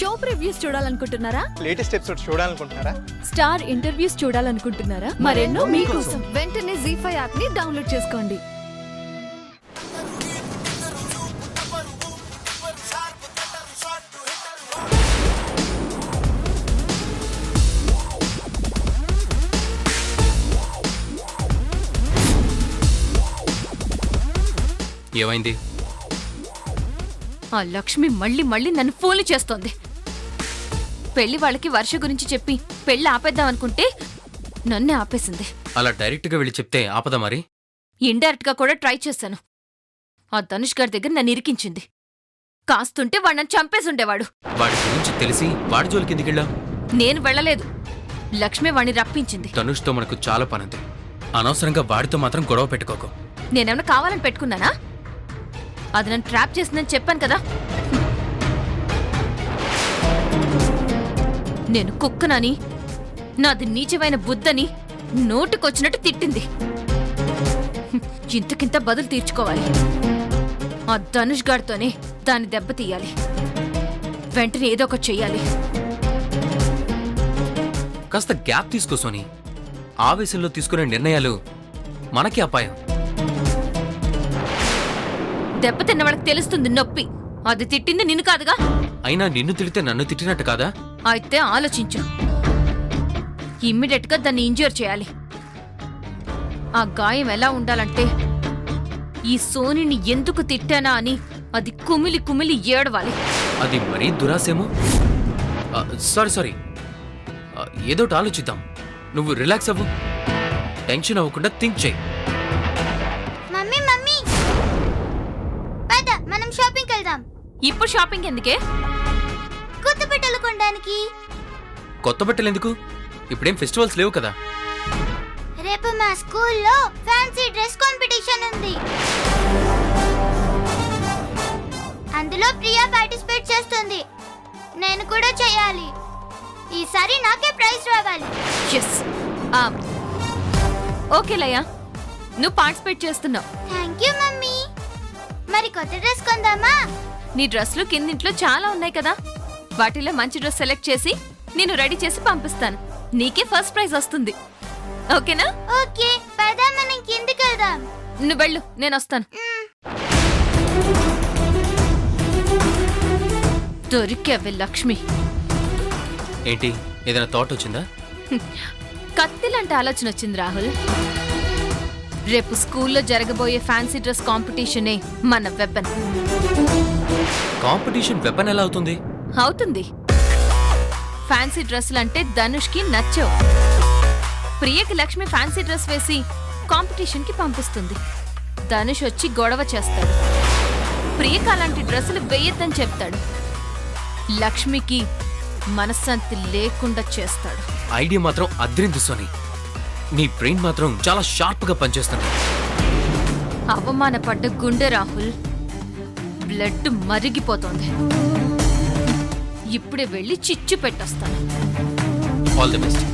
Show previews చూడాలనుకుంటున్నారా? Latest episode చూడాలనుకుంటున్నారా? Star interviews చూడాలనుకుంటున్నారా? మరెన్నో మీకోసం వెంటనే ZEE5 యాప్ ని డౌన్లోడ్ చేసుకోండి. ఏమైంది? ఆ లక్ష్మి మళ్ళీ మళ్ళీ నన్ను ఫోన్లు చేస్తోంది. పెళ్లి వాళ్ళకి వర్ష గురించి చెప్పి పెళ్లి ఆపేద్దాం అనుకుంటే నన్నే ఆపేసింది. అలా డైరెక్ట్గా వెళ్ళి చెప్తే ఆపదా మరి? ఇండైరెక్ట్ గా కూడా ట్రై చేశాను. ఆ ధనుష్ గారి దగ్గర నన్ను ఇరికించింది. కాస్తుంటే వాడు నన్ను చంపేసుండేవాడు. వాడి గురించి తెలిసి వాడి జోలికి ఎందుకెళ్ళా? నేను వెళ్ళలేదు, లక్ష్మి వాణ్ణి రప్పించింది. ధనుష్తో మనకు చాలా పనుంది. అనవసరంగా వాడితో మాత్రం గొడవ పెట్టుకోకు. నేనేమన్నా కావాలని పెట్టుకున్నానా? అది నన్ను ట్రాప్ చేసిందని చెప్పాను కదా. నేను కుక్కనని, నాది నీచమైన బుద్ధని నోటికొచ్చినట్టు తిట్టింది. ఇంతకింత బదులు తీర్చుకోవాలి. ఆ ధనుష్ గాడితోనే దాన్ని దెబ్బతీయాలి. వెంటనే ఏదో ఒకటి చెయ్యాలి. కాస్త గ్యాప్ తీసుకో సోని. ఆవేశంలో తీసుకునే నిర్ణయాలు మనకి అపాయం. దెబ్బతిన్న వాళ్ళకి తెలుస్తుంది నొప్పి. అది తిట్టింది నిన్ను కాదుగా. అయినా నిన్ను తిడితే నన్ను తిట్టినట్టు కాదా? అయితే ఆలోచించు. ఇమ్మీడియట్ గా దాన్ని ఇంజ్యూర్ చేయాలి. ఆ గాయం ఎలా ఉండాలంటే, ఈ సోనిని ఎందుకు తిట్టానా అని అది కుమిలి కుమిలి ఏడవాలి. అది మరీ దురాసేమో. సారీ ఏదోటి ఆలోచిద్దాం. నువ్వు రిలాక్స్ అవ్వు. టెన్షన్ అవ్వకుండా థింక్ చేయి. మమ్మీ మమ్మీ పద మనం షాపింగ్కి వెళ్దాం. ఇప్పుడు షాపింగ్ ఎందుకే? కొత్త బట్టలు కొనడానికి. కొత్త బట్టలు ఎందుకు? ఇప్పుడేం ఫెస్టివల్స్ లేవు కదా. రేపు మా స్కూల్లో ఫ్యాన్సీ డ్రెస్ కాంపిటీషన్ ఉంది. అందులో ప్రియా పార్టిసిపేట్ చేస్తుంది. నేను కూడా చేయాలి. ఈసారి నాకే ప్రైజ్ రావాలి. ఎస్. ఓకే లయ్యా, నువ్వు పార్టిసిపేట్ చేస్తున్నావు. Thank you mummy. మరి కొత్త డ్రెస్ కొందామా? నీ డ్రెస్లు కిందింట్లో చాలా ఉన్నాయి కదా. వాటిలో మంచి డ్రెస్ సెలెక్ట్ చేసి నేను రెడీ చేసి పంపిస్తాను. నీకే ఫస్ట్ ప్రైజ్ వస్తుంది. ఓకేనా? ఓకే పద మనం కిందికి వెళ్దాం. నువ్వు వెళ్ళు, నేను వస్తాను. దొరికావే లక్ష్మి. ఏంటి, ఏదైనా థాట్ వచ్చిందా? కత్తిలాంటి ఆలోచన వచ్చింది రాహుల్. రేపు స్కూల్లో జరగబోయే ఫ్యాన్సీ డ్రెస్ కాంపిటీషనే మన వెపన్. కాంపిటీషన్ వెపన్ ఎలా అవుతుంది? అవుతుంది. ఫ్యాన్సీ డ్రెస్సులు అంటే ధనుష్కి నచ్చవు. ప్రియకి లక్ష్మి ఫ్యాన్సీ డ్రెస్ వేసి కాంపిటీషన్కి పంపిస్తుంది. ధనుష్ వచ్చి గొడవ చేస్తాడు. ప్రియకి అలాంటి డ్రెస్సులు వేయొద్దని చెప్తాడు. లక్ష్మికి మనశ్శాంతి లేకుండా చేస్తాడు. ఐడియా మాత్రం అద్రింది సోని. నీ బ్రెయిన్ మాత్రం చాలా షార్ప్ గా పనిచేస్తుంది. అవమానపడ్డ గుండె రాహుల్, బ్లడ్ మరిగిపోతోంది. ఇప్పుడే వెళ్ళి చిచ్చు పెట్టొస్తాను. All the best.